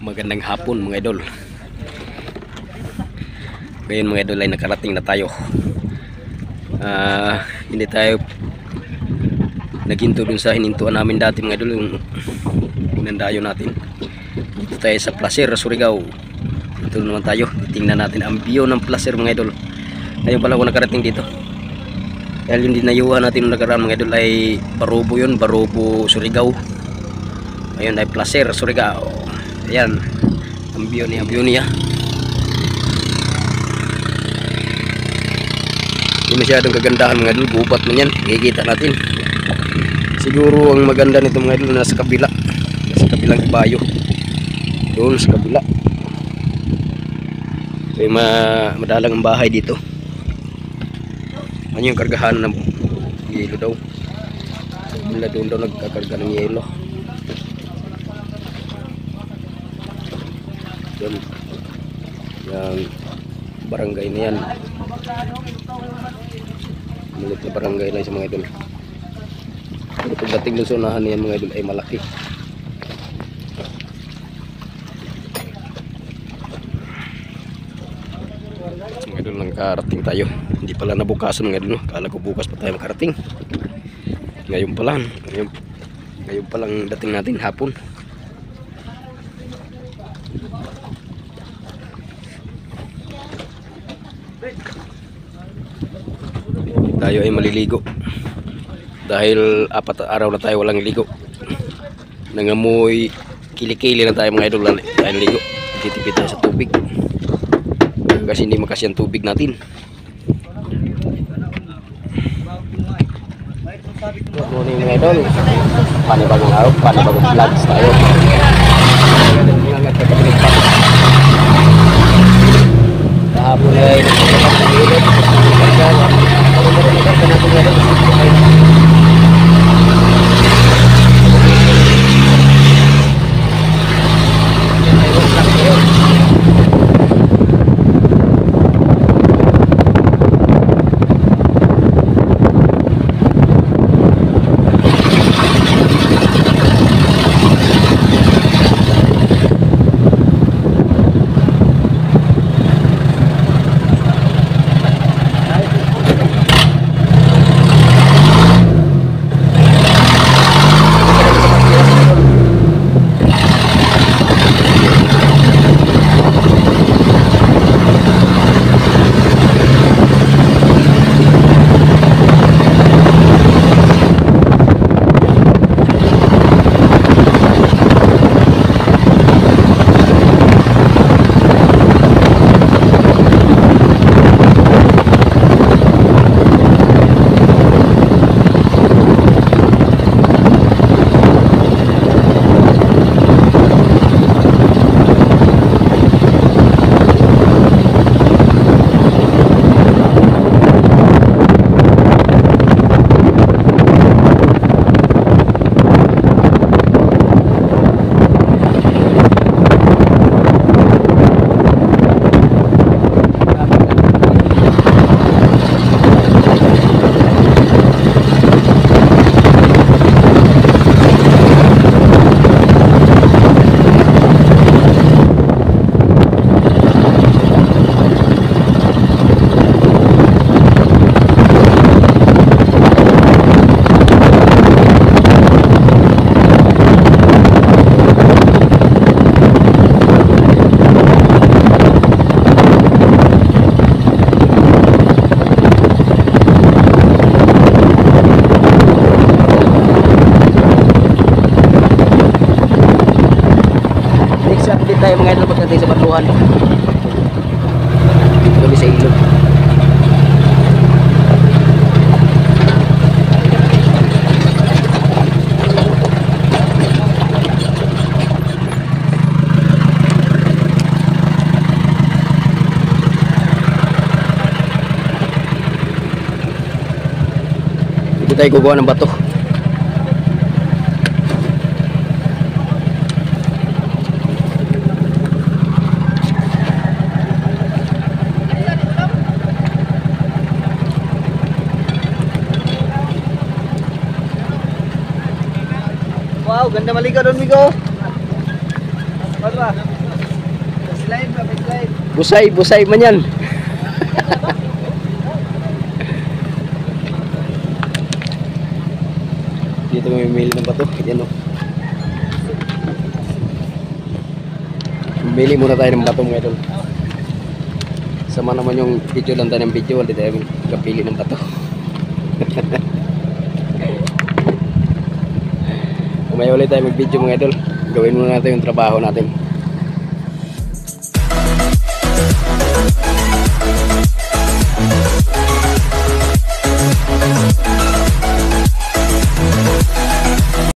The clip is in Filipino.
Magandang hapon mga idol. Ngayon mga idol ay nakarating na tayo. Hindi tayo naghinto dun sa hinintuan namin dati mga idol, yung pinandayo natin. Dito tayo sa Placer, Surigao. Dito naman tayo, tingnan natin ang view ng Placer mga idol. Ngayon pala ako nakarating dito. Dahil yung dinayuhan natin nung nakaraan mga idol ay Barobo yun, Barobo, Surigao. Ngayon ay Placer, Surigao. Ayan, ang view niya, hindi masyadong kagandahan mga idol, gubat man yan, makikita natin. Siguro ang maganda nito mga idol nasa kabila, nasa kabilang ibayo, doon sa kabila. May madalang ang bahay dito. Ano yung kargahan ng yelo daw, mula doon daw nagkakarga ng yelo. Yan, yung barangay na yan, maliit na barangay lang sa mga idol. Pero pagdating ng sunahan niyan mga idol ay malaki. Mga idol, nakarating tayo. Hindi pala nabukasan mga idol, no? Kala ko bukas pa tayo makarating. Ngayon pa lang, ngayon pa lang dating natin hapon. Tayo ay maliligo dahil 4 araw na tayo walang ligo. Nangamoy kilikili na tayo mga idol dahil ligo. Titipid tayo sa tubig kasi hindi makasya ang tubig natin. Good morning mga idol, panibagong araw, panibagong vlogs tayo. Kahapon ay tayo mga idol pagdating sa Batuhan. Dito kami sa ilog. Dito tayo gugawa ng bato. Wow, ganda maligaw doon, Migo. Busay, busay man yan. Dito may mili ng bato. Yan o. Bili muna tayo ng bato mga idol. Sama naman yung video lang tayo ng video. Hindi tayo kapili ng bato. Umaya ulit tayo mag video mga idol. Gawin muna natin yung trabaho natin.